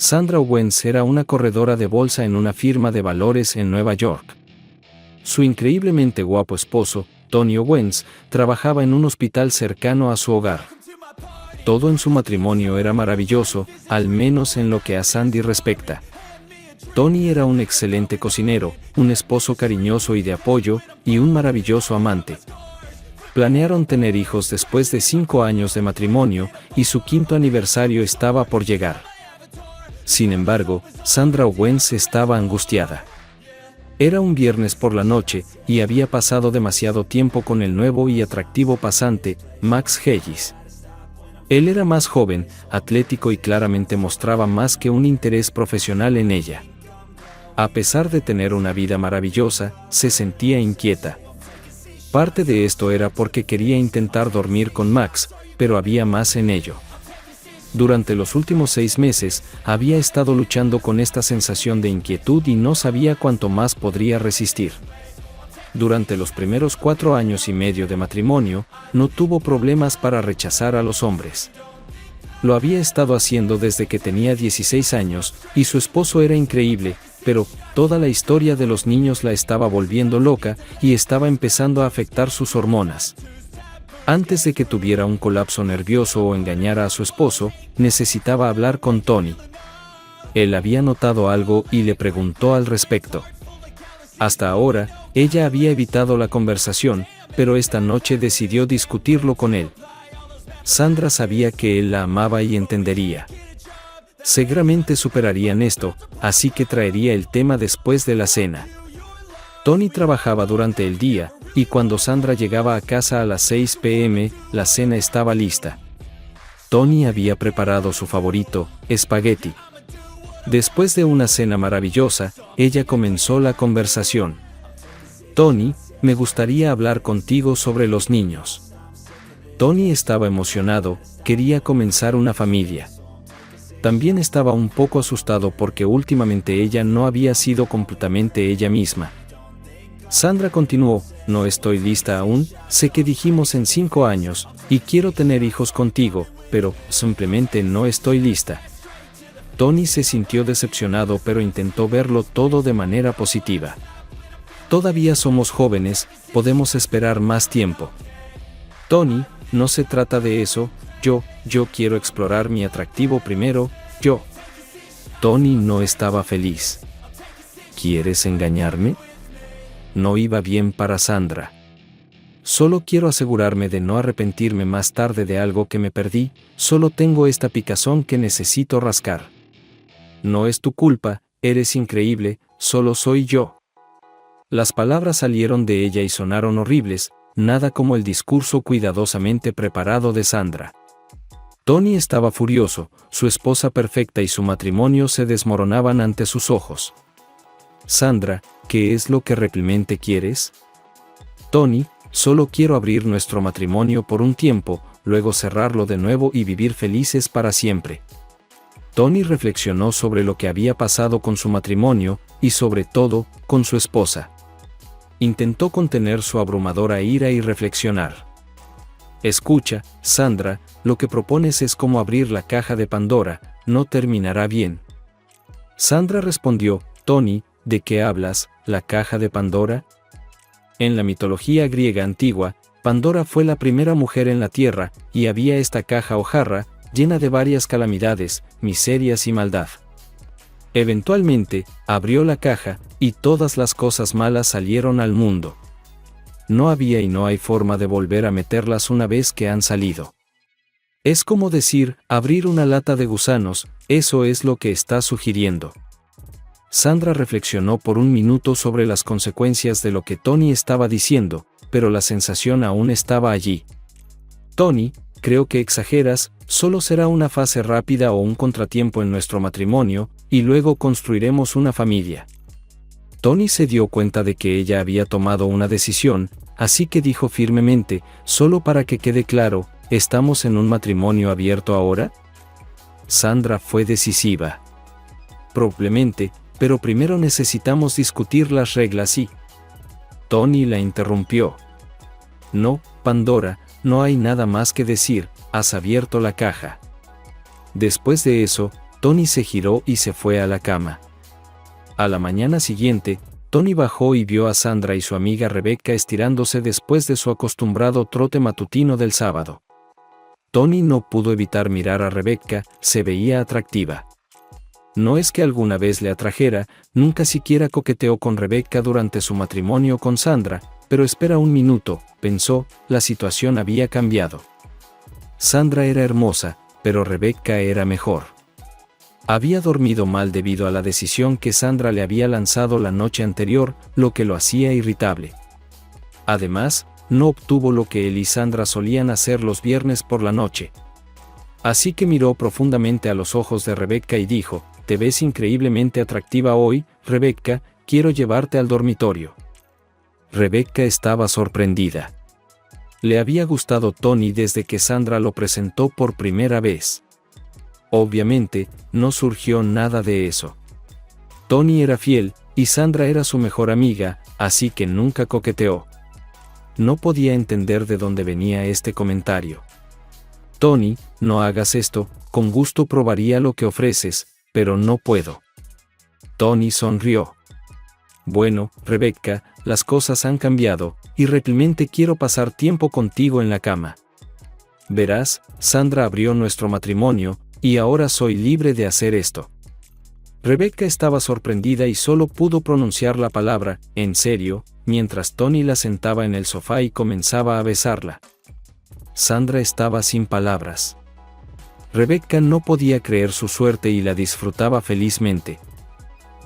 Sandra Owens era una corredora de bolsa en una firma de valores en Nueva York. Su increíblemente guapo esposo, Tony Owens, trabajaba en un hospital cercano a su hogar. Todo en su matrimonio era maravilloso, al menos en lo que a Sandy respecta. Tony era un excelente cocinero, un esposo cariñoso y de apoyo, y un maravilloso amante. Planearon tener hijos después de 5 años de matrimonio, y su 5º aniversario estaba por llegar. Sin embargo, Sandra Owens estaba angustiada. Era un viernes por la noche, y había pasado demasiado tiempo con el nuevo y atractivo pasante, Max Hayes. Él era más joven, atlético y claramente mostraba más que un interés profesional en ella. A pesar de tener una vida maravillosa, se sentía inquieta. Parte de esto era porque quería intentar dormir con Max, pero había más en ello. Durante los últimos 6 meses, había estado luchando con esta sensación de inquietud y no sabía cuánto más podría resistir. Durante los primeros 4 años y medio de matrimonio, no tuvo problemas para rechazar a los hombres. Lo había estado haciendo desde que tenía 16 años, y su esposo era increíble, pero toda la historia de los niños la estaba volviendo loca y estaba empezando a afectar sus hormonas. Antes de que tuviera un colapso nervioso o engañara a su esposo, necesitaba hablar con Tony. Él había notado algo y le preguntó al respecto. Hasta ahora, ella había evitado la conversación, pero esta noche decidió discutirlo con él. Sandra sabía que él la amaba y entendería. Seguramente superarían esto, así que traería el tema después de la cena. Tony trabajaba durante el día, y cuando Sandra llegaba a casa a las 6 p.m., la cena estaba lista. Tony había preparado su favorito, espagueti. Después de una cena maravillosa, ella comenzó la conversación. Tony, me gustaría hablar contigo sobre los niños. Tony estaba emocionado, quería comenzar una familia. También estaba un poco asustado porque últimamente ella no había sido completamente ella misma. Sandra continuó, no estoy lista aún, sé que dijimos en 5 años, y quiero tener hijos contigo, pero simplemente no estoy lista. Tony se sintió decepcionado pero intentó verlo todo de manera positiva. Todavía somos jóvenes, podemos esperar más tiempo. Tony, no se trata de eso, yo quiero explorar mi atractivo primero, yo. Tony no estaba feliz. ¿Quieres engañarme? No iba bien para Sandra. Solo quiero asegurarme de no arrepentirme más tarde de algo que me perdí, solo tengo esta picazón que necesito rascar. No es tu culpa, eres increíble, solo soy yo. Las palabras salieron de ella y sonaron horribles, nada como el discurso cuidadosamente preparado de Sandra. Tony estaba furioso, su esposa perfecta y su matrimonio se desmoronaban ante sus ojos. Sandra, ¿qué es lo que realmente quieres? Tony, solo quiero abrir nuestro matrimonio por un tiempo, luego cerrarlo de nuevo y vivir felices para siempre. Tony reflexionó sobre lo que había pasado con su matrimonio, y sobre todo, con su esposa. Intentó contener su abrumadora ira y reflexionar. Escucha, Sandra, lo que propones es como abrir la caja de Pandora, no terminará bien. Sandra respondió, Tony, ¿de qué hablas, la caja de Pandora? En la mitología griega antigua, Pandora fue la primera mujer en la tierra, y había esta caja o jarra, llena de varias calamidades, miserias y maldad. Eventualmente, abrió la caja, y todas las cosas malas salieron al mundo. No había y no hay forma de volver a meterlas una vez que han salido. Es como decir, abrir una lata de gusanos, eso es lo que está sugiriendo. Sandra reflexionó por un minuto sobre las consecuencias de lo que Tony estaba diciendo, pero la sensación aún estaba allí. Tony, creo que exageras, solo será una fase rápida o un contratiempo en nuestro matrimonio, y luego construiremos una familia. Tony se dio cuenta de que ella había tomado una decisión, así que dijo firmemente, solo para que quede claro, ¿estamos en un matrimonio abierto ahora? Sandra fue decisiva. Probablemente, pero primero necesitamos discutir las reglas y... Tony la interrumpió. No, Pandora, no hay nada más que decir, has abierto la caja. Después de eso, Tony se giró y se fue a la cama. A la mañana siguiente, Tony bajó y vio a Sandra y su amiga Rebecca estirándose después de su acostumbrado trote matutino del sábado. Tony no pudo evitar mirar a Rebecca, se veía atractiva. No es que alguna vez le atrajera, nunca siquiera coqueteó con Rebecca durante su matrimonio con Sandra, pero espera un minuto, pensó, la situación había cambiado. Sandra era hermosa, pero Rebecca era mejor. Había dormido mal debido a la decisión que Sandra le había lanzado la noche anterior, lo que lo hacía irritable. Además, no obtuvo lo que él y Sandra solían hacer los viernes por la noche. Así que miró profundamente a los ojos de Rebecca y dijo: «Te ves increíblemente atractiva hoy, Rebecca, quiero llevarte al dormitorio». Rebecca estaba sorprendida. Le había gustado Tony desde que Sandra lo presentó por primera vez. Obviamente, no surgió nada de eso. Tony era fiel, y Sandra era su mejor amiga, así que nunca coqueteó. No podía entender de dónde venía este comentario. «Tony, no hagas esto, con gusto probaría lo que ofreces, pero no puedo». Tony sonrió. «Bueno, Rebecca, las cosas han cambiado, y realmente quiero pasar tiempo contigo en la cama. Verás, Sandra abrió nuestro matrimonio, y ahora soy libre de hacer esto». Rebecca estaba sorprendida y solo pudo pronunciar la palabra «¿en serio?», mientras Tony la sentaba en el sofá y comenzaba a besarla. Sandra estaba sin palabras. Rebecca no podía creer su suerte y la disfrutaba felizmente.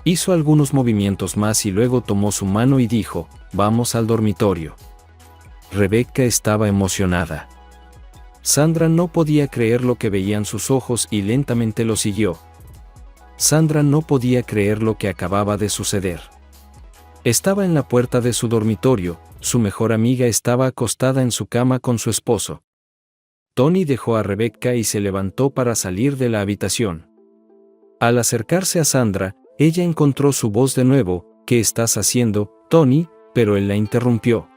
Hizo algunos movimientos más y luego tomó su mano y dijo: «Vamos al dormitorio». Rebecca estaba emocionada. Sandra no podía creer lo que veían sus ojos y lentamente lo siguió. Sandra no podía creer lo que acababa de suceder. Estaba en la puerta de su dormitorio, su mejor amiga estaba acostada en su cama con su esposo. Tony dejó a Rebecca y se levantó para salir de la habitación. Al acercarse a Sandra, ella encontró su voz de nuevo: «¿Qué estás haciendo, Tony?», pero él la interrumpió.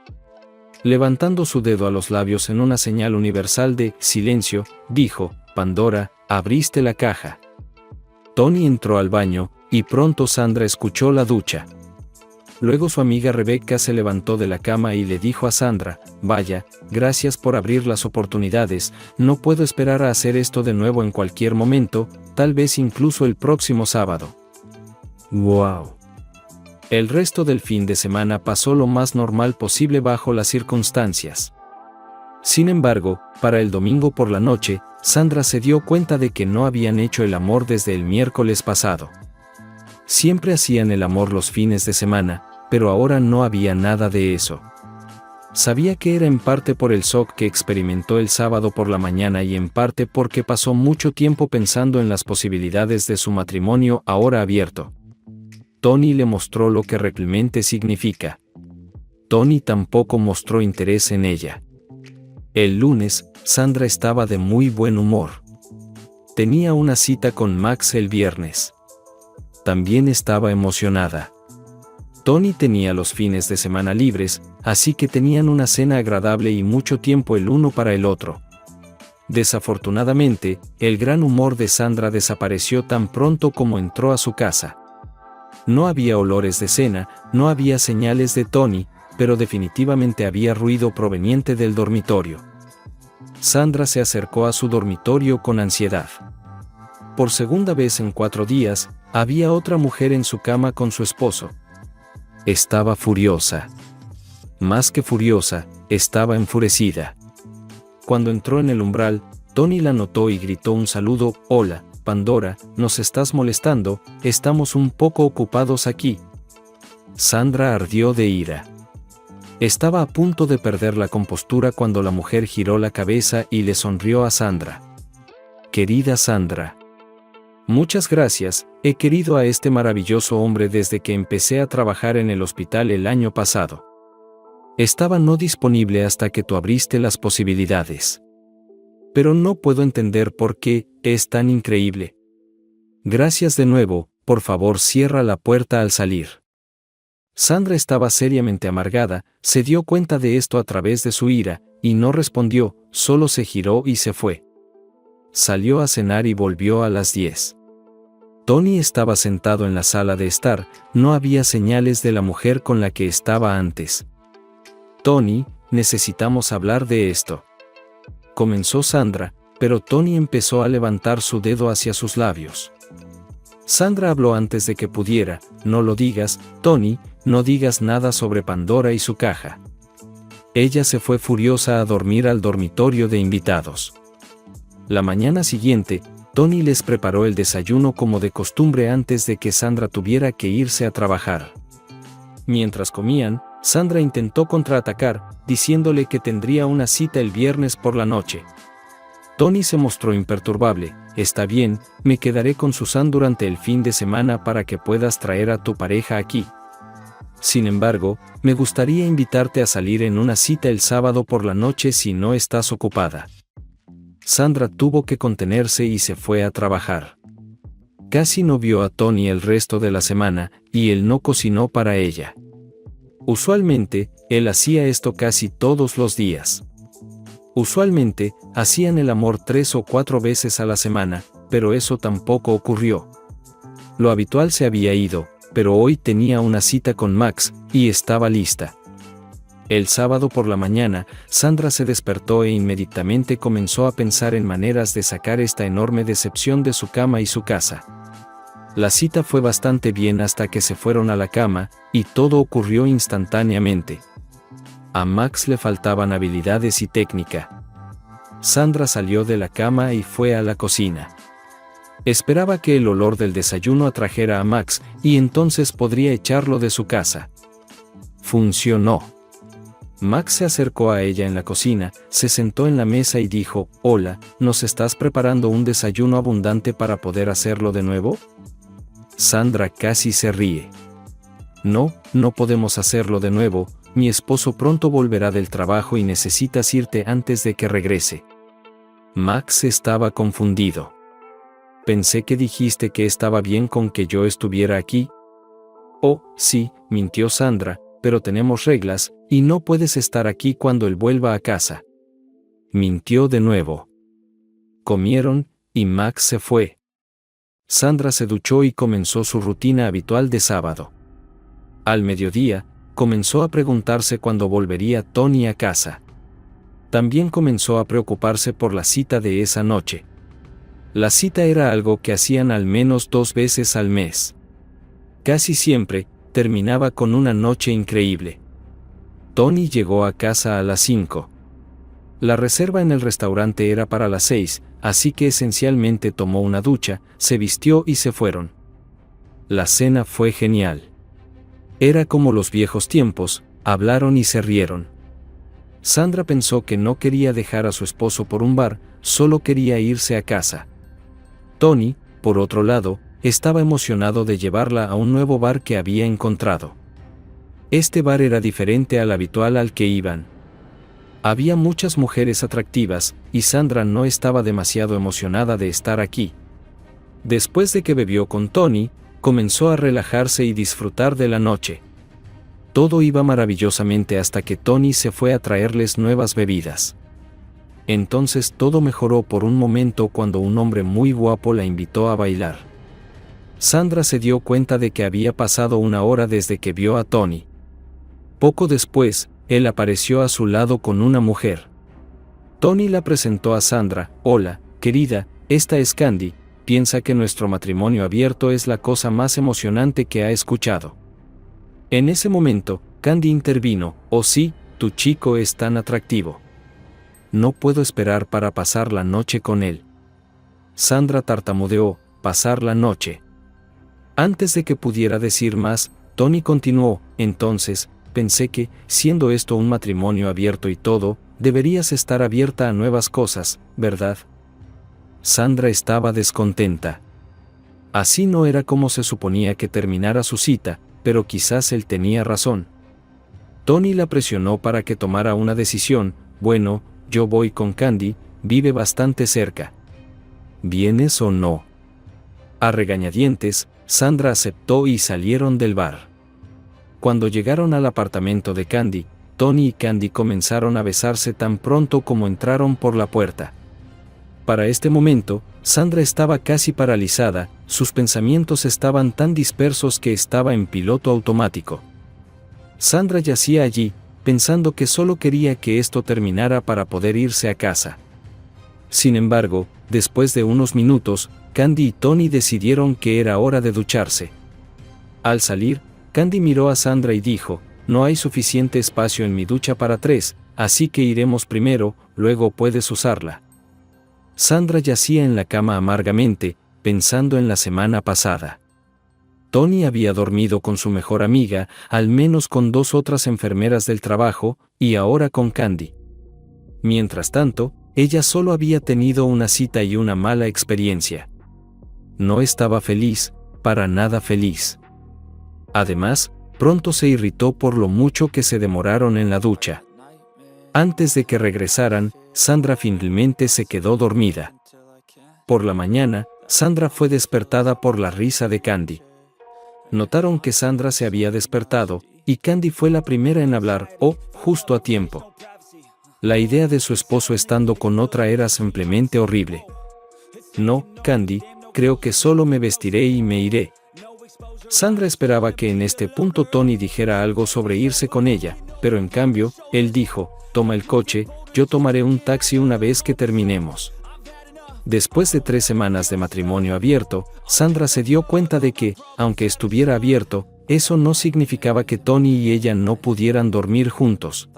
Levantando su dedo a los labios en una señal universal de silencio, dijo: «Pandora, abriste la caja». Tony entró al baño, y pronto Sandra escuchó la ducha. Luego su amiga Rebecca se levantó de la cama y le dijo a Sandra: «Vaya, gracias por abrir las oportunidades, no puedo esperar a hacer esto de nuevo en cualquier momento, tal vez incluso el próximo sábado». ¡Wow! El resto del fin de semana pasó lo más normal posible bajo las circunstancias. Sin embargo, para el domingo por la noche, Sandra se dio cuenta de que no habían hecho el amor desde el miércoles pasado. Siempre hacían el amor los fines de semana, pero ahora no había nada de eso. Sabía que era en parte por el shock que experimentó el sábado por la mañana y en parte porque pasó mucho tiempo pensando en las posibilidades de su matrimonio ahora abierto. Tony le mostró lo que realmente significa. Tony tampoco mostró interés en ella. El lunes, Sandra estaba de muy buen humor. Tenía una cita con Max el viernes. También estaba emocionada. Tony tenía los fines de semana libres, así que tenían una cena agradable y mucho tiempo el uno para el otro. Desafortunadamente, el gran humor de Sandra desapareció tan pronto como entró a su casa. No había olores de cena, no había señales de Tony, pero definitivamente había ruido proveniente del dormitorio. Sandra se acercó a su dormitorio con ansiedad. Por segunda vez en 4 días, había otra mujer en su cama con su esposo. Estaba furiosa. Más que furiosa, estaba enfurecida. Cuando entró en el umbral, Tony la notó y gritó un saludo: «Hola, Pandora, ¿nos estás molestando? Estamos un poco ocupados aquí». Sandra ardió de ira. Estaba a punto de perder la compostura cuando la mujer giró la cabeza y le sonrió a Sandra. «Querida Sandra. Muchas gracias, he querido a este maravilloso hombre desde que empecé a trabajar en el hospital el año pasado. Estaba no disponible hasta que tú abriste las posibilidades. Pero no puedo entender por qué, es tan increíble. Gracias de nuevo, por favor cierra la puerta al salir». Sandra estaba seriamente amargada, se dio cuenta de esto a través de su ira, y no respondió, solo se giró y se fue. Salió a cenar y volvió a las 10. Tony estaba sentado en la sala de estar, no había señales de la mujer con la que estaba antes. Tony, necesitamos hablar de esto. Comenzó Sandra, pero Tony empezó a levantar su dedo hacia sus labios. Sandra habló antes de que pudiera. No lo digas, Tony, no digas nada sobre Pandora y su caja. Ella se fue furiosa a dormir al dormitorio de invitados. La mañana siguiente, Tony les preparó el desayuno como de costumbre antes de que Sandra tuviera que irse a trabajar. Mientras comían, Sandra intentó contraatacar, diciéndole que tendría una cita el viernes por la noche. Tony se mostró imperturbable. Está bien, me quedaré con Susan durante el fin de semana para que puedas traer a tu pareja aquí. Sin embargo, me gustaría invitarte a salir en una cita el sábado por la noche si no estás ocupada. Sandra tuvo que contenerse y se fue a trabajar. Casi no vio a Tony el resto de la semana, y él no cocinó para ella. Usualmente, él hacía esto casi todos los días. Usualmente, hacían el amor 3 o 4 veces a la semana, pero eso tampoco ocurrió. Lo habitual se había ido, pero hoy tenía una cita con Max, y estaba lista. El sábado por la mañana, Sandra se despertó e inmediatamente comenzó a pensar en maneras de sacar esta enorme decepción de su cama y su casa. La cita fue bastante bien hasta que se fueron a la cama, y todo ocurrió instantáneamente. A Max le faltaban habilidades y técnica. Sandra salió de la cama y fue a la cocina. Esperaba que el olor del desayuno atrajera a Max, y entonces podría echarlo de su casa. Funcionó. Max se acercó a ella en la cocina, se sentó en la mesa y dijo: «Hola, ¿nos estás preparando un desayuno abundante para poder hacerlo de nuevo?» Sandra casi se ríe. «No, no podemos hacerlo de nuevo, mi esposo pronto volverá del trabajo y necesitas irte antes de que regrese». Max estaba confundido. «Pensé que dijiste que estaba bien con que yo estuviera aquí». «Oh, sí», mintió Sandra, «pero tenemos reglas, y no puedes estar aquí cuando él vuelva a casa». Mintió de nuevo. Comieron, y Max se fue. Sandra se duchó y comenzó su rutina habitual de sábado. Al mediodía, comenzó a preguntarse cuándo volvería Tony a casa. También comenzó a preocuparse por la cita de esa noche. La cita era algo que hacían al menos 2 veces al mes. Casi siempre, terminaba con una noche increíble. Tony llegó a casa a las 5. La reserva en el restaurante era para las 6, así que esencialmente tomó una ducha, se vistió y se fueron. La cena fue genial. Era como los viejos tiempos, hablaron y se rieron. Sandra pensó que no quería dejar a su esposo por un bar, solo quería irse a casa. Tony, por otro lado, estaba emocionado de llevarla a un nuevo bar que había encontrado. Este bar era diferente al habitual al que iban. Había muchas mujeres atractivas, y Sandra no estaba demasiado emocionada de estar aquí. Después de que bebió con Tony, comenzó a relajarse y disfrutar de la noche. Todo iba maravillosamente hasta que Tony se fue a traerles nuevas bebidas. Entonces todo mejoró por un momento cuando un hombre muy guapo la invitó a bailar. Sandra se dio cuenta de que había pasado 1 hora desde que vio a Tony. Poco después, él apareció a su lado con una mujer. Tony la presentó a Sandra. «Hola, querida, esta es Candy, piensa que nuestro matrimonio abierto es la cosa más emocionante que ha escuchado». En ese momento, Candy intervino: «Oh sí, tu chico es tan atractivo. No puedo esperar para pasar la noche con él». Sandra tartamudeó: «Pasar la noche». Antes de que pudiera decir más, Tony continuó: «Entonces, pensé que, siendo esto un matrimonio abierto y todo, deberías estar abierta a nuevas cosas, ¿verdad?». Sandra estaba descontenta. Así no era como se suponía que terminara su cita, pero quizás él tenía razón. Tony la presionó para que tomara una decisión: «Bueno, yo voy con Candy, vive bastante cerca. ¿Vienes o no?». A regañadientes, Sandra aceptó y salieron del bar. Cuando llegaron al apartamento de Candy, Tony y Candy comenzaron a besarse tan pronto como entraron por la puerta. Para este momento, Sandra estaba casi paralizada, sus pensamientos estaban tan dispersos que estaba en piloto automático. Sandra yacía allí, pensando que solo quería que esto terminara para poder irse a casa. Sin embargo, después de unos minutos, Candy y Tony decidieron que era hora de ducharse. Al salir, Candy miró a Sandra y dijo: «No hay suficiente espacio en mi ducha para 3, así que iremos primero, luego puedes usarla». Sandra yacía en la cama amargamente, pensando en la semana pasada. Tony había dormido con su mejor amiga, al menos con 2 otras enfermeras del trabajo, y ahora con Candy. Mientras tanto, ella solo había tenido una cita y una mala experiencia. No estaba feliz, para nada feliz. Además, pronto se irritó por lo mucho que se demoraron en la ducha. Antes de que regresaran, Sandra finalmente se quedó dormida. Por la mañana, Sandra fue despertada por la risa de Candy. Notaron que Sandra se había despertado, y Candy fue la primera en hablar, justo a tiempo. La idea de su esposo estando con otra era simplemente horrible. «No, Candy, creo que solo me vestiré y me iré». Sandra esperaba que en este punto Tony dijera algo sobre irse con ella, pero en cambio, él dijo: «Toma el coche, yo tomaré un taxi una vez que terminemos». Después de 3 semanas de matrimonio abierto, Sandra se dio cuenta de que, aunque estuviera abierto, eso no significaba que Tony y ella no pudieran dormir juntos.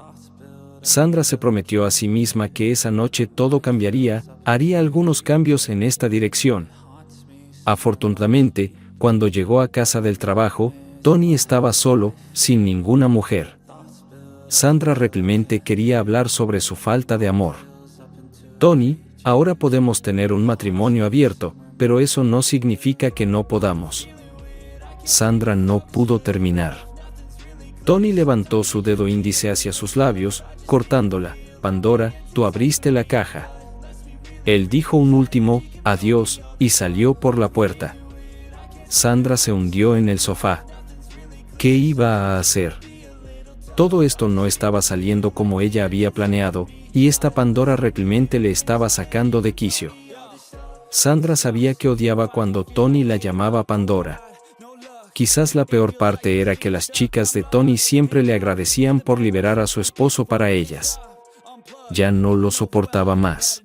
Sandra se prometió a sí misma que esa noche todo cambiaría, haría algunos cambios en esta dirección. Afortunadamente, cuando llegó a casa del trabajo, Tony estaba solo, sin ninguna mujer. Sandra realmente quería hablar sobre su falta de amor. «Tony, ahora podemos tener un matrimonio abierto, pero eso no significa que no podamos». Sandra no pudo terminar. Tony levantó su dedo índice hacia sus labios, cortándola. «Pandora, tú abriste la caja». Él dijo un último «adiós» y salió por la puerta. Sandra se hundió en el sofá. ¿Qué iba a hacer? Todo esto no estaba saliendo como ella había planeado, y esta Pandora realmente le estaba sacando de quicio. Sandra sabía que odiaba cuando Tony la llamaba Pandora. Quizás la peor parte era que las chicas de Tony siempre le agradecían por liberar a su esposo para ellas. Ya no lo soportaba más.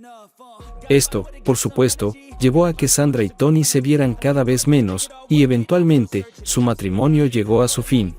Esto, por supuesto, llevó a que Sandra y Tony se vieran cada vez menos, y eventualmente, su matrimonio llegó a su fin.